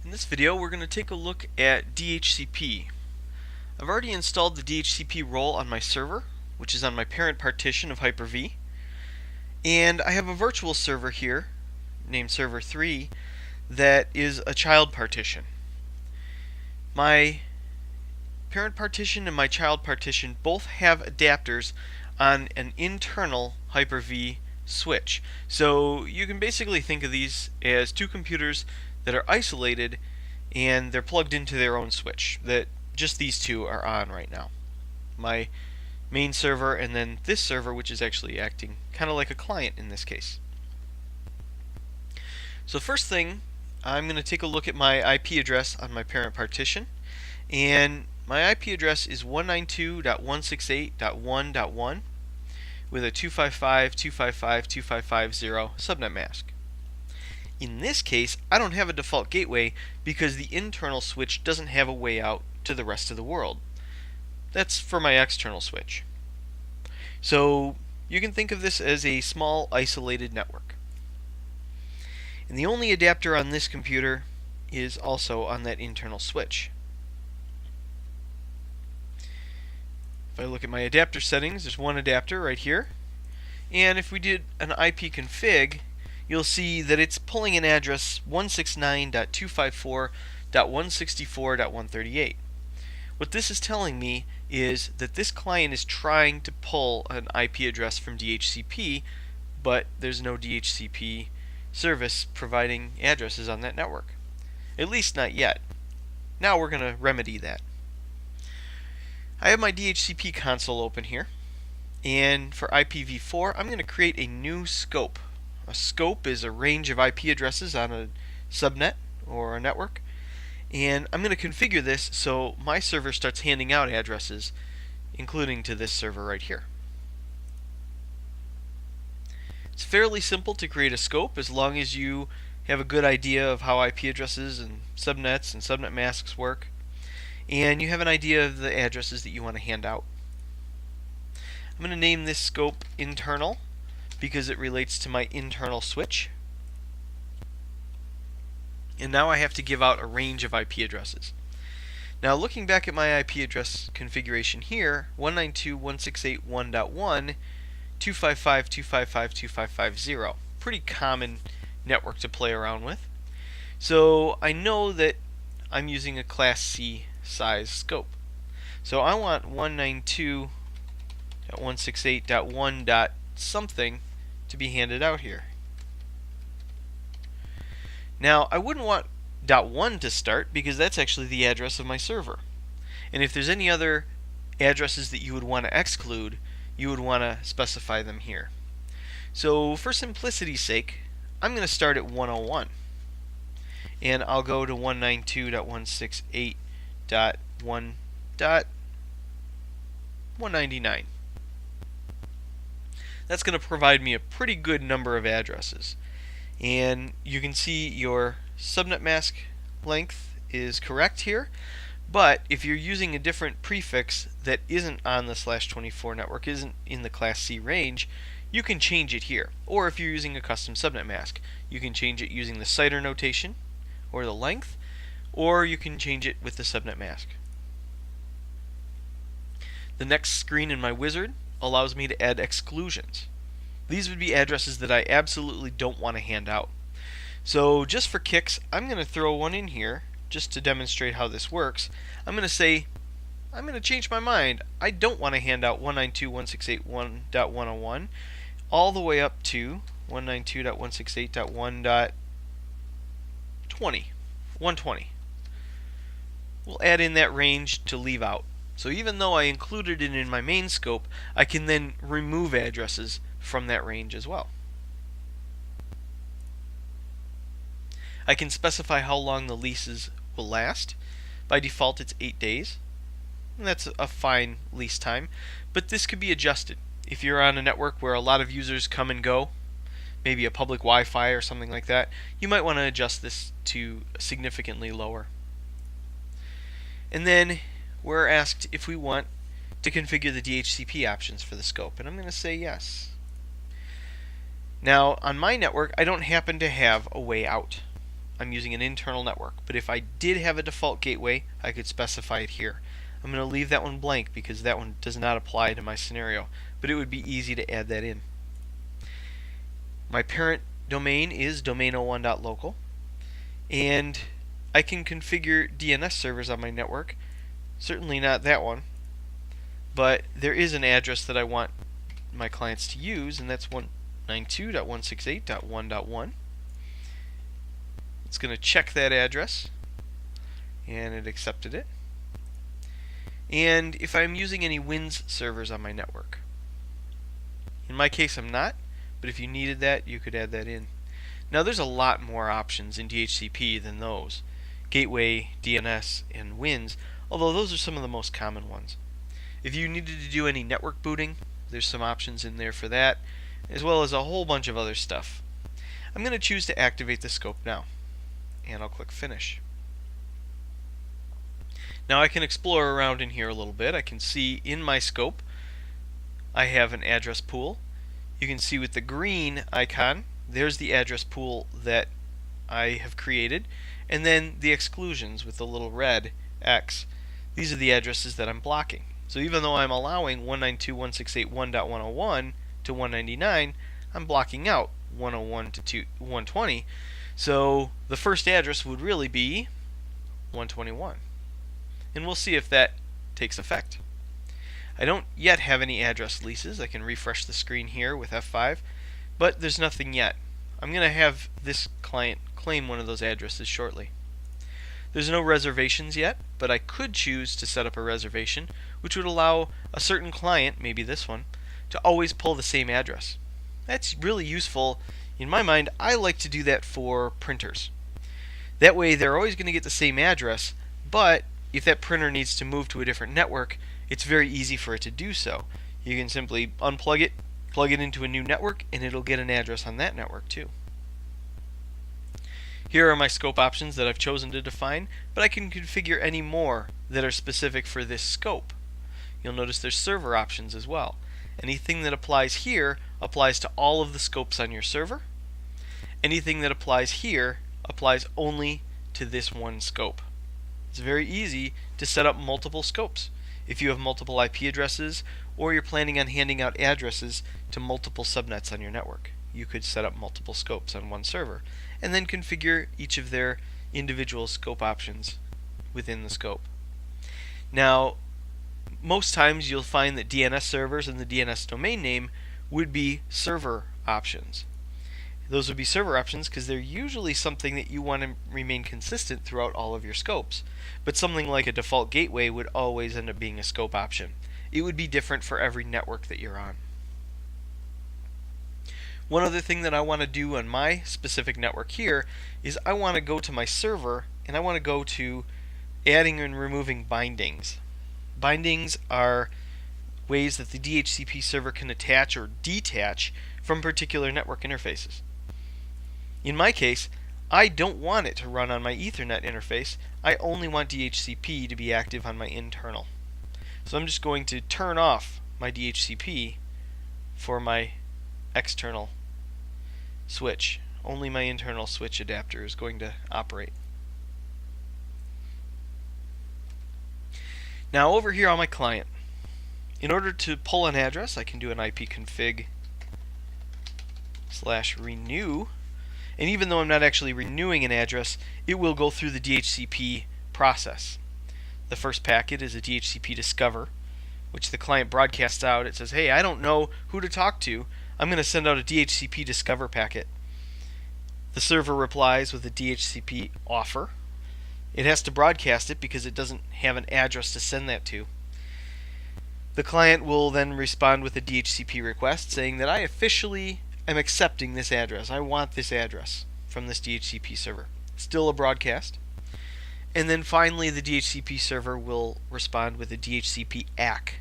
In this video we're going to take a look at DHCP. I've already installed the DHCP role on my server, which is on my parent partition of Hyper-V, and I have a virtual server here named server 3 that is a child partition. My parent partition and my child partition both have adapters on an internal Hyper-V switch. So you can basically think of these as two computers that are isolated and they're plugged into their own switch that just these two are on right now. My main server and then this server, which is actually acting kind of like a client in this case. So first thing, I'm going to take a look at my IP address on my parent partition, and my IP address is 192.168.1.1 with a 255.255.255.0 subnet mask. In this case, I don't have a default gateway because the internal switch doesn't have a way out to the rest of the world. That's for my external switch. So you can think of this as a small isolated network. And the only adapter on this computer is also on that internal switch. If I look at my adapter settings, there's one adapter right here. And if we did an IP config, you'll see that it's pulling an address 169.254.164.138. What this is telling me is that this client is trying to pull an IP address from DHCP, but there's no DHCP service providing addresses on that network. At least not yet. Now we're going to remedy that. I have my DHCP console open here, and for IPv4 I'm going to create a new scope. A scope is a range of IP addresses on a subnet or a network, and I'm going to configure this so my server starts handing out addresses, including to this server right here. It's fairly simple to create a scope as long as you have a good idea of how IP addresses and subnets and subnet masks work, and you have an idea of the addresses that you want to hand out. I'm going to name this scope internal because it relates to my internal switch. And now I have to give out a range of IP addresses. Now looking back at my IP address configuration here, 192.168.1.1, 255.255.255.0. Pretty common network to play around with. So I know that I'm using a Class C size scope. So I want 192.168.1. something to be handed out here. Now I wouldn't want .1 to start because that's actually the address of my server. And if there's any other addresses that you would want to exclude, you would want to specify them here. So for simplicity's sake, I'm going to start at 101. And I'll go to 192.168.1.199. That's going to provide me a pretty good number of addresses. And you can see your subnet mask length is correct here, but if you're using a different prefix that isn't on the /24 network, isn't in the Class C range, you can change it here. Or if you're using a custom subnet mask, you can change it using the CIDR notation or the length, or you can change it with the subnet mask. The next screen in my wizard allows me to add exclusions. These would be addresses that I absolutely don't want to hand out. So just for kicks, I'm going to throw one in here just to demonstrate how this works. I'm going to say, I'm going to change my mind. I don't want to hand out 192.168.1.101 all the way up to 192.168.1.20. We'll add in that range to leave out. So even though I included it in my main scope, I can then remove addresses from that range as well. I can specify how long the leases will last. By default it's 8 days. And that's a fine lease time, but this could be adjusted. If you're on a network where a lot of users come and go, maybe a public Wi-Fi or something like that, you might want to adjust this to significantly lower. And then we're asked if we want to configure the DHCP options for the scope, and I'm going to say yes. Now on my network I don't happen to have a way out. I'm using an internal network. But if I did have a default gateway, I could specify it here. I'm going to leave that one blank because that one does not apply to my scenario, but it would be easy to add that in. My parent domain is domain01.local, and I can configure DNS servers on my network. Certainly not that one, but there is an address that I want my clients to use, and that's 192.168.1.1. It's going to check that address, and it accepted it. And if I'm using any WINS servers on my network. In my case, I'm not, but if you needed that, you could add that in. Now, there's a lot more options in DHCP than those: Gateway, DNS, and WINS, although those are some of the most common ones. If you needed to do any network booting, there's some options in there for that, as well as a whole bunch of other stuff. I'm going to choose to activate the scope now, and I'll click Finish. Now I can explore around in here a little bit. I can see in my scope I have an address pool. You can see with the green icon, there's the address pool that I have created, and then the exclusions with the little red X. These are the addresses that I'm blocking. So even though I'm allowing 192.168.1.101 to 199, I'm blocking out 101 to 120. So the first address would really be 121. And we'll see if that takes effect. I don't yet have any address leases. I can refresh the screen here with F5, but there's nothing yet. I'm going to have this client claim one of those addresses shortly. There's no reservations yet, but I could choose to set up a reservation, which would allow a certain client, maybe this one, to always pull the same address. That's really useful. In my mind, I like to do that for printers. That way they're always going to get the same address, but if that printer needs to move to a different network, it's very easy for it to do so. You can simply unplug it, plug it into a new network, and it'll get an address on that network too. Here are my scope options that I've chosen to define, but I can configure any more that are specific for this scope. You'll notice there's server options as well. Anything that applies here applies to all of the scopes on your server. Anything that applies here applies only to this one scope. It's very easy to set up multiple scopes. If you have multiple IP addresses, or you're planning on handing out addresses to multiple subnets on your network, you could set up multiple scopes on one server, and then configure each of their individual scope options within the scope. Now, most times you'll find that DNS servers and the DNS domain name would be server options. Those would be server options because they're usually something that you want to remain consistent throughout all of your scopes. But something like a default gateway would always end up being a scope option. It would be different for every network that you're on. One other thing that I want to do on my specific network here is I want to go to my server and I want to go to adding and removing bindings. Bindings are ways that the DHCP server can attach or detach from particular network interfaces. In my case, I don't want it to run on my Ethernet interface. I only want DHCP to be active on my internal. So I'm just going to turn off my DHCP for my external switch. Only my internal switch adapter is going to operate. Now over here on my client, in order to pull an address, I can do an ipconfig/renew. And even though I'm not actually renewing an address, it will go through the DHCP process. The first packet is a DHCP discover, which the client broadcasts out. It says, hey, I don't know who to talk to. I'm going to send out a DHCP discover packet. The server replies with a DHCP offer. It has to broadcast it because it doesn't have an address to send that to. The client will then respond with a DHCP request saying that I officially am accepting this address. I want this address from this DHCP server. Still a broadcast. And then finally the DHCP server will respond with a DHCP ACK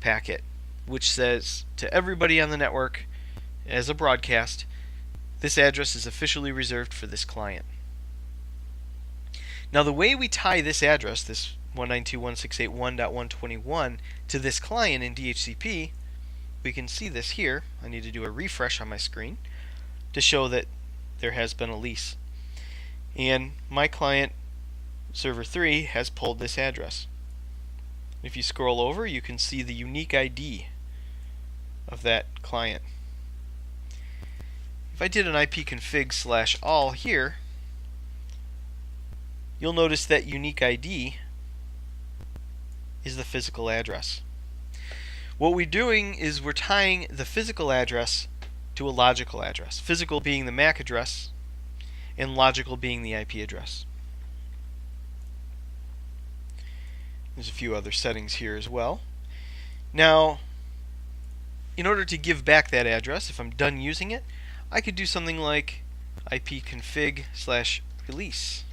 packet, which says to everybody on the network as a broadcast, this address is officially reserved for this client. Now the way we tie this address, this 192.168.1.121, to this client in DHCP, we can see this here. I need to do a refresh on my screen to show that there has been a lease. And my client, server 3, has pulled this address. If you scroll over, you can see the unique ID of that client. If I did an ipconfig/all here, you'll notice that unique ID is the physical address. What we're doing is we're tying the physical address to a logical address, physical being the MAC address and logical being the IP address. There's a few other settings here as well. Now, in order to give back that address, if I'm done using it, I could do something like ipconfig/release.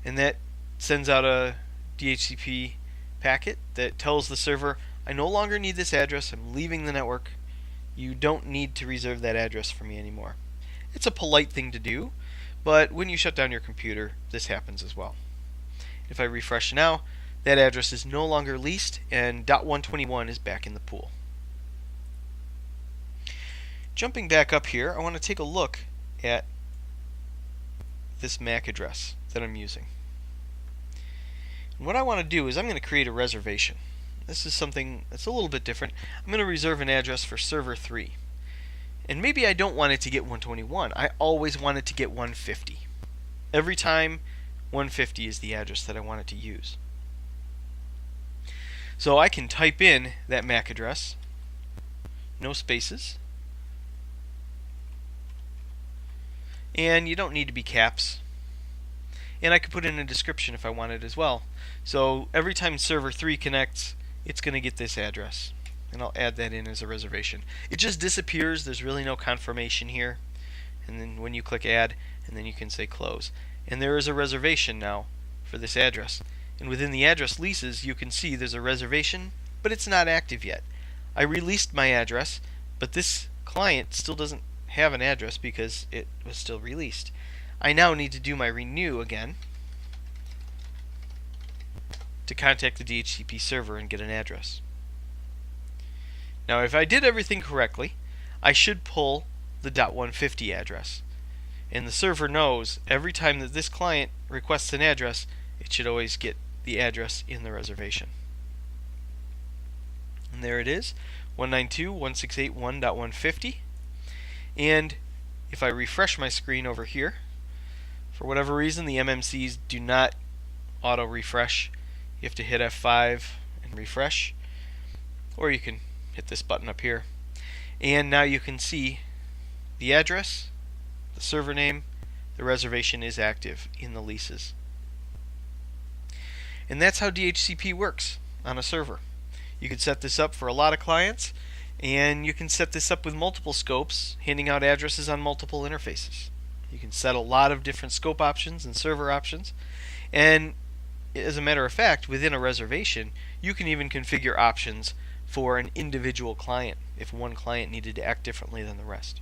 And that sends out a DHCP packet that tells the server, I no longer need this address, I'm leaving the network. You don't need to reserve that address for me anymore. It's a polite thing to do, but when you shut down your computer, this happens as well. If I refresh now, that address is no longer leased and .121 is back in the pool. Jumping back up here, I want to take a look at this MAC address that I'm using. And what I want to do is I'm going to create a reservation. This is something that's a little bit different. I'm going to reserve an address for server 3. And maybe I don't want it to get 121. I always want it to get 150. Every time, 150 is the address that I want it to use. So I can type in that MAC address, no spaces, and you don't need to be caps. And I could put in a description if I wanted as well. So every time server 3 connects, it's going to get this address. And I'll add that in as a reservation. It just disappears. There's really no confirmation here. And then when you click add, and then you can say close. And there is a reservation now for this address. And within the address leases, you can see there's a reservation, but it's not active yet. I released my address, but this client still doesn't have an address because it was still released. I now need to do my renew again to contact the DHCP server and get an address. Now if I did everything correctly, I should pull the .150 address. And the server knows every time that this client requests an address, it should always get the address in the reservation. And there it is, 192.168.1.150. And if I refresh my screen over here, for whatever reason the MMCs do not auto refresh. You have to hit F5 and refresh, or you can hit this button up here. And now you can see the address, the server name, the reservation is active in the leases. And that's how DHCP works on a server. You can set this up for a lot of clients, and you can set this up with multiple scopes, handing out addresses on multiple interfaces. You can set a lot of different scope options and server options, and as a matter of fact, within a reservation, you can even configure options for an individual client if one client needed to act differently than the rest.